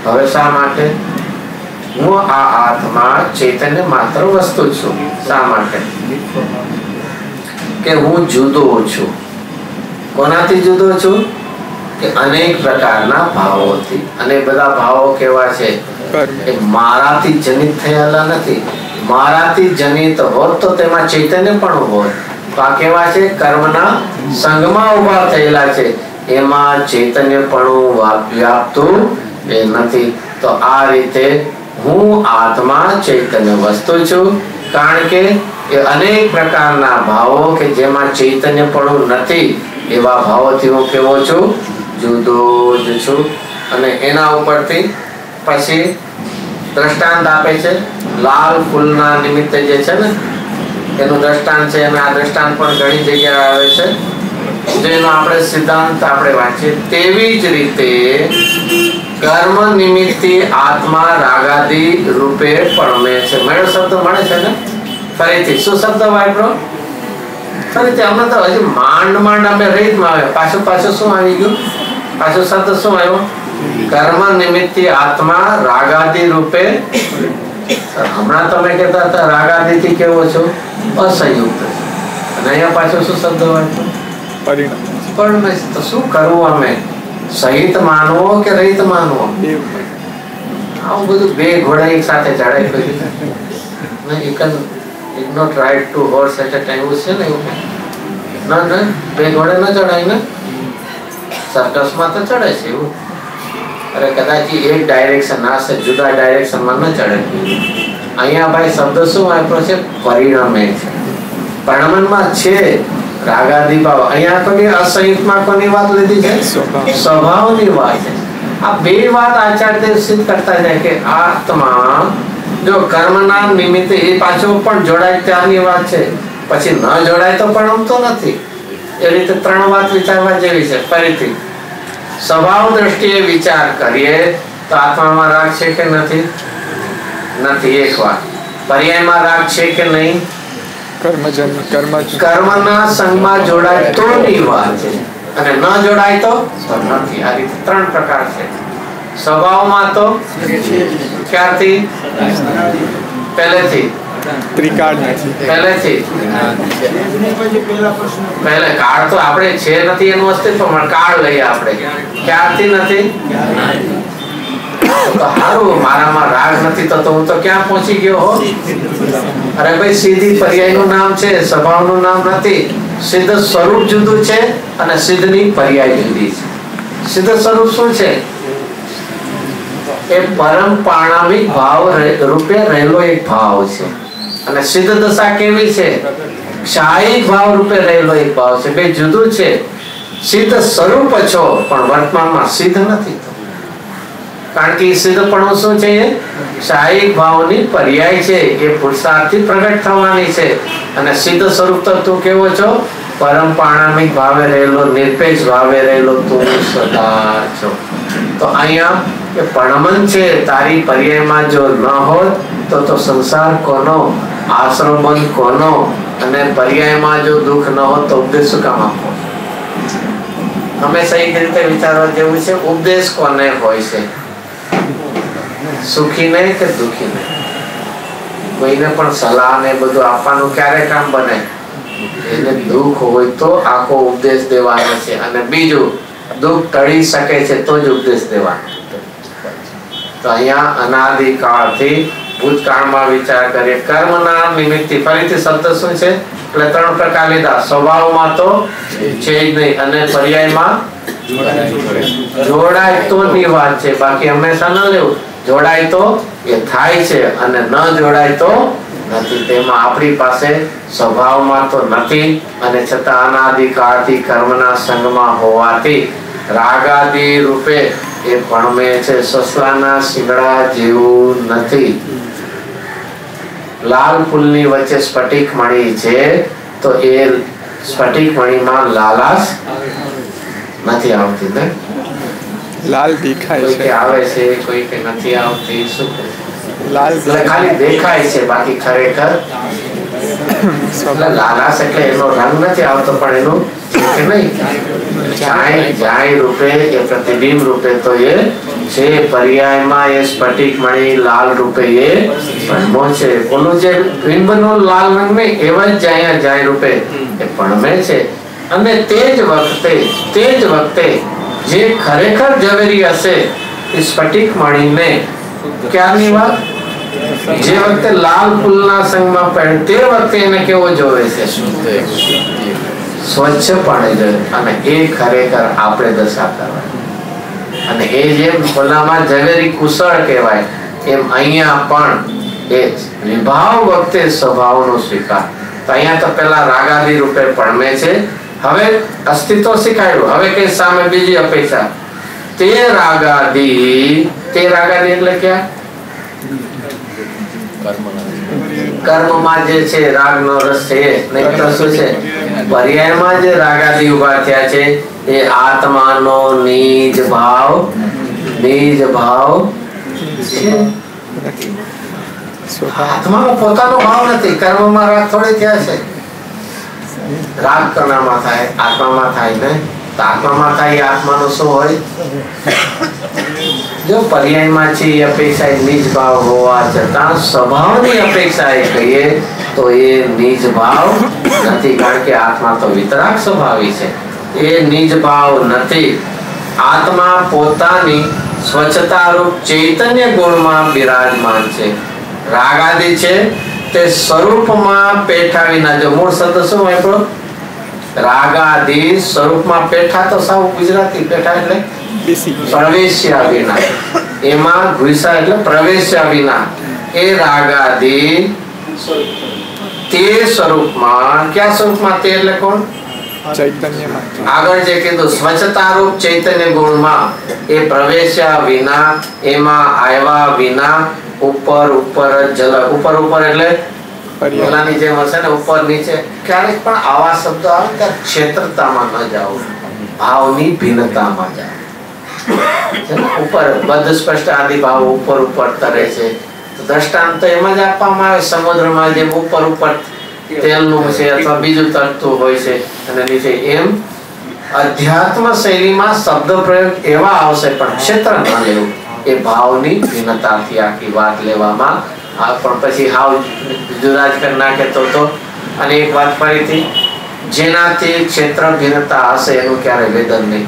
S1: હવે શા માટે? હું આ આત્મા ચૈતન્ય માત્ર વસ્તુ છું. શા માટે? કે હું જુદો છું. કોનાથી જુદો છું? કે અનેક પ્રકારના ભાવોથી. અને બધા ભાવો કેવા છે? એ મારાથી જનિત થયેલા નથી. મારાથી જનિત હોત તો તેમાં ચૈતન્ય પણ હોત. તો આ કેવા છે? કર્મના સંગમાં ઉભા થયેલા છે, એમાં ચૈતન્ય પણ વ્યાપતું એ નથી. તો આ રીતે હું આત્મા ચૈતન્ય વસ્તુ છું, કારણ કે એ અનેક પ્રકારના ભાવો કે જેમાં ચૈતન્ય પણ નથી એવા ભાવોથી હું કેવો છું? જુદો જ છું. અને એના ઉપરથી પછી દ્રષ્ટાંત આપે છે. લાલ ફૂલના નિમિત્તે જે છે ને એનું દ્રષ્ટાંત છે, અને આ દ્રષ્ટાંત પણ ઘણી જગ્યાએ આવે છે, જેનો આપણે સિદ્ધાંત આપણે વાંચીએ. તેવી જ રીતે કર્મ નિમિત્તે આત્મા રાગાદી રૂપે પડમે છે. મેળો શબ્દ મળે છે ને? ફરીથી શું શબ્દ વાપરો? ફરીથી અમે તો હજી માંડ અમે રીતમાં આવે. પાછું શું આવી ગયું? પાછો શબ્દ શું આવ્યો? કર્મ નિમિત્તે આત્મા રાગાદી રૂપે. હમણાં તમે કહેતા હતા રાગાદી થી કેવો છો? અસંયુક્ત. અને અહીંયા પાછો શું શબ્દ વાપરો? પરિણામ. તો શું કરવું? અમે સહિત માનવો કે રહિત માનવો? આવું બધું બે ઘોડા એક સાથે ચડાઈ ગયું. It not ride two horse at a time છે ને એવું. ના બે ઘોડે ન ચડાય ને. સર્કસમાં તો ચડે છે એવું. અરે કદાચ એક ડાયરેક્શન ના છે, જુદા ડાયરેક્શનમાં ન ચડે. અહીંયા ભાઈ શબ્દ શું વાપરો છે? પરિણમે છે. પરિણમનમાં છે રાગાદી ભાવ. અહીંયા તો અસંયુક્તમાં કોની વાત લીધી છે? સ્વભાવની વાત છે. આ બે વાત આચાર્ય સિદ્ધ કરતા જાય કે આત્મા જો કર્મના નિમિત્તે એ પાછો પણ જોડાય ત્યારની વાત છે, પછી ન જોડાય તો પણ આમ તો નથી. એ રીતે ત્રણ વાત વિચારવા જેવી છે. ફરીથી સ્વભાવ દ્રષ્ટિએ વિચાર કરીએ તો આત્મામાં રાગ છે કે નથી? એક વાત. પર્યાયમાં રાગ છે કે નહીં? કર્મના સંગમાં જોડાય તોની વાત છે, અને ન જોડાય તો નથી. આ રીતે ત્રણ પ્રકાર છે. સ્વભાવમાં તો ક્યારથી? પહેલેથી.
S2: ત્રિકાળ નથી.
S1: પહેલેથી. પહેલે કાળ તો આપણે છે નથી એનું અસ્તિત્વ, પણ કાળ લઈએ આપણે. ક્યારથી નથી? તો સારું, મારામાં રાગ નથી તો હું તો ક્યાં પહોંચી ગયો હો? અરે ભાઈ, સીધી પર્યાયનું નામ છે, સ્વભાવનું નામ નથી. સિદ્ધ સ્વરૂપ જુદું છે અને સિદ્ધની પર્યાય જુદી છે. સિદ્ધ સ્વરૂપ શું છે? એ પરમ પાણામિક ભાવ રૂપે રહેલો એક ભાવ છે. અને સિદ્ધ દશા કેવી છે? ક્ષાયિક ભાવ રૂપે રહેલો એક ભાવ છે. બે જુદું છે. સિદ્ધ સ્વરૂપ છો પણ વર્તમાનમાં સિદ્ધ નથી, કારણ કે સિદ્ધપણું શું છે? ક્ષાયિક ભાવની પર્યાય છે. એ પુરુષાર્થથી પ્રગટ થવાની છે. અને સિદ્ધ સ્વરૂપ તો તું કેવો છો? પરમ પાણામિક ભાવે રહેલો, નિરપેક્ષ ભાવે રહેલો તું સદા છો. તો અહીંયા એ પરમન છે. તારી પર્યાયમાં જો ન હોત તો સંસાર કોનો, આશ્રમ બંધ કોનો, અને પર્યાયમાં જો દુઃખ ન હોત તો ઉપદેશ શું કામ આપવો? હંમેશા એક રીતે વિચારવા જેવું છે, ઉપદેશ કોને હોય છે? સુખી ને કે દુઃખી ને? કોઈને પણ સલાહ ને બધું આપવાનું ક્યારે કામ બને? એને દુઃખ હોય તો આખો ઉપદેશ દેવાનો છે. અને બીજું, દુઃખ ટળી શકે છે તો જ ઉપદેશ દેવાનો. તો અહીંયા અનાદિકાળથી ભૂતકાળમાં વિચાર કરીએ. કર્મના નિમિત્તથી, ફરીથી શબ્દ શું છે? એટલે 3 પ્રકાર લીધા. સ્વભાવમાં તો છે જ નહીં, અને પર્યાયમાં જોડાય તો ની વાત છે. બાકી હંમેશા ન લેવું. જોડાય તો એ થાય છે અને ન જોડાય તો નથી. તેમાં આપણી પાસે સ્વભાવમાં તો નથી, અને છતાં અનાદિકાળથી કર્મના સંગમાં હોવાથી રાગાદિ રૂપે એ ભણમે છે. સસલાના શિંગડા જેવું નથી. લાલ ફૂલની વચ્ચે સ્ફટિક મણી છે, તો એ સ્ફટિક મણીમાં લાલાશ નથી આવતી ને?
S2: લાલ દેખાય
S1: કોઈ કે
S2: છે,
S1: આવે છે, કોઈ કે નથી આવતી. શું
S2: લાલ
S1: એટલે ખાલી દેખાય છે, બાકી ખરેખર લાલાશ એટલે એનો રંગ નથી આવતો, પણ એનું કે નહીં જાય રૂપે, એ પ્રતિબિંબ રૂપે તો એ છે. પર્યાયમાં એ સ્ફટિક મણી લાલ રૂપે એ ભણમો છે. ઓલું જે બિંબનો લાલ રંગ નહીં, એવા જ જાય રૂપે એ ભણમે છે. અને તે જ વખતે જે ખરેખર ઝવેરી હશે એ સ્ફટિક મણીને, ક્યારની વાત? જે વખતે લાલ ફૂલના સંગમાં પડે તે વખતે એને કેવો જોવે છે? સ્વચ્છ પાણી જોઈએ. અને એ ખરેખર આપણે દશા કરવાની. અને એ જેમ ફૂલામાં ઝવેરી કુશળ કહેવાય, એમ અહીંયા પણ એ વિભાવ વખતે સ્વભાવનો સ્વીકાર. તો અહીંયા તો પેલા રાગાદી રૂપે ભણમે છે. હવે અસ્તિત્વ શીખાયું. હવે કઈ સામે બીજી અપેક્ષા? તે રાગાદી એટલે ક્યાં? કર્મમાં જે છે રાગનો રસ છે. નહીતર શું છે? પર્યાયમાં જે રાગાદી ઉભા થયા છે એ આત્માનો નિજ ભાવ છે. આત્માનો પોતાનો ભાવ નથી. કર્મમાં રાગ થોડી થયા છે. રાગ કર્મમાં થાય, આત્મામાં થાય ને? તો આત્મામાં થાય, આત્માનો શું હોય? જો પર્યાયમાં છે એ અપેક્ષા નિજ ભાવ હોવા છતાં સ્વભાવની અપેક્ષા એ કહીએ તો એ નિજ ભાવ નથી, કારણ કે આત્મા તો વિતરાગ સ્વભાવી છે. એ નિજ ભાવ નથી. આત્મા પોતાની સ્વચ્છતા રૂપ ચૈતન્ય ગુણમાં બિરાજમાન છે. રાગાદી છે તે સ્વરૂપમાં પેઠા વિના. જો મૂળ શબ્દ શું વાપરો? રાગાદી સ્વરૂપમાં પેઠા. તો સાવ ગુજરાતી પેઠા એટલે પ્રવેશ્યા વિના. એમાં ઘુસા એટલે પ્રવેશ્યા વિના. એ રાગાદી તે સ્વરૂપમાં, ક્યાં સ્વરૂપમાં? તે એટલે કોણ?
S2: ચૈતન્યમાં.
S1: આગળ જે કીધું સ્વચ્છતા રૂપ ચૈતન્ય ગુણમાં એ પ્રવેશ્યા વિના, એમાં આવ્યા વિના, ઉપર ઝલક. ઉપર એટલે પેલાની જેમ હશે ને, ઉપર નીચે. ક્યારેક પણ આવા શબ્દો આવે ત્યારે ક્ષેત્રતામાં ન જાઓ, ભાવની ભિન્નતામાં જાઓ. ઉપર બધ સ્પષ્ટ આદિ ભાવ ઉપર તરે છે. દ્રષ્ટાંત તો એમાં જ આપવામાં આવે. સમુદ્રમાં જેમ ઉપર તેલનું છે અથવા બીજું તરતું હોય છે અને નીચે, એમ અધ્યાત્મ શૈલીમાં શબ્દ પ્રયોગ એવા આવશે, પણ ક્ષેત્ર ન લેવું. એ ભાવની ભિન્નતાથી આખી વાત લેવામાં પણ પછી હાવ જુદા જ કરી નાખે તો અને એક વાત ફરીથી, જેનાથી ક્ષેત્ર ભિન્નતા હશે એનું ક્યારે વેદન નહીં.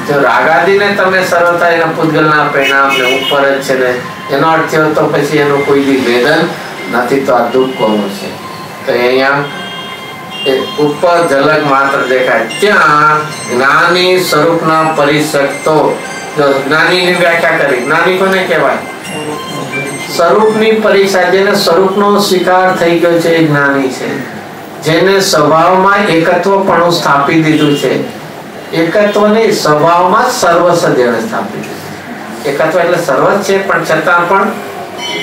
S1: જો રાગાદીને તમે સરળતા એના પૂતગલના પરિણામને ઉપર જ છે ને એનો અર્થ થયો તો પછી એનું કોઈ દી વેદન નથી, તો આ દુઃખ કોનું છે? તો અહીંયા ઉપર ઝલક માત્ર દેખાય. ત્યાં જ્ઞાની સ્વરૂપના પરિશક્તો, જો જ્ઞાનીની વ્યાખ્યા કરી, જ્ઞાની કોને કહેવાય? સ્વરૂપની પરીક્ષા, જેને સ્વરૂપનો સ્વીકાર થઈ ગયો છે એ જ્ઞાની છે. જેને સ્વભાવમાં એકત્વપણું સ્થાપી દીધું છે. એકત્વ નહીં, સ્વભાવમાં સર્વસ્વ જેને સ્થાપી દીધું. એકત્વ એટલે સર્વ છે, પણ છતાં પણ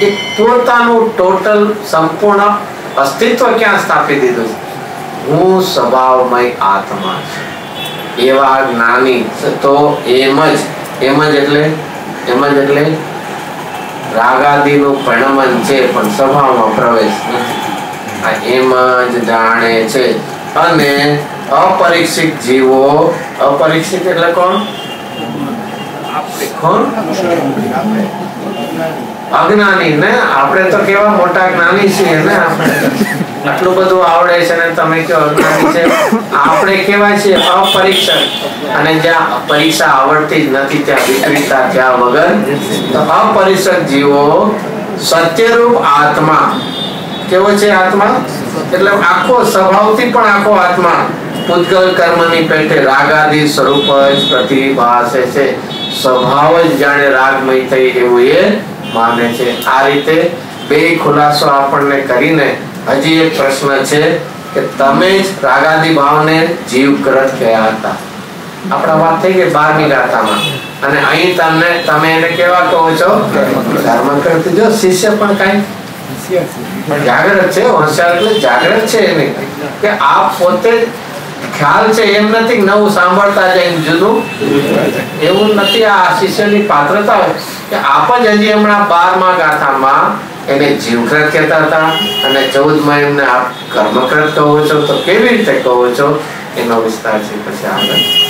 S1: એક પોતાનું ટોટલ સંપૂર્ણ અસ્તિત્વ ક્યાં સ્થાપી દીધું છે? હું સ્વભાવમય આત્મા છું. એવા જ્ઞાની તો એમ જ એટલે રાગાદીનું પરિણમન છે પણ સ્વભાવમાં પ્રવેશ નથી. આ એમ જ જાણે છે. અને અપરીક્ષિત જીવો, અપરીક્ષિત એટલે કોણ? અજ્ઞાની ને. આપણે તો કેવા મોટા જ્ઞાની છીએ ને, આટલું બધું આવડે છે ને તમે કયો અજ્ઞાની છે. આપણે કેવા છીએ? અપરીક્ષિત. અને જ્યાં પરીક્ષા આવડતી જ નથી ત્યાં વિપરીતતા થયા વગર. તો અપરીક્ષિત જીવો સત્યરૂપ આત્મા. કેવો છે આત્મા? એટલે આખો સ્વભાવથી પણ આખો આત્મા પૂતગલ કર્મની પેટે રાગાદી સ્વરૂપ જ પ્રતિભાસે છે. સ્વભાવ જ જાણે રાગમય થઈ એવું એ માને છે. આ રીતે બે ખુલાસો આપણને કરીને હજી એક પ્રશ્ન છે કે તમે જ રાગાદી ભાવને જીવકૃત કયા હતા. આપણા વાત થઈ ગઈ 12મી ગાથામાં, અને અહીં તમે એને કેવા કહો છો? કર્મકૃત. જો શિષ્ય પણ કઈ જાગૃત છે, હોશિયાર એટલે જાગૃત છે એને કે આપ પોતે ખ્યાલ છે એમ નથી નવું સાંભળતા જાય જુદું એવું નથી. આ શિષ્યની પાત્રતા કે આપ જ હજી હમણાં 12મા ગાથામાં એને જીવકૃત કહેતા હતા અને 14માં એમને આપ કર્મકૃત કહો છો. તો કેવી રીતે કહો છો એનો વિસ્તાર છે પછી આગળ.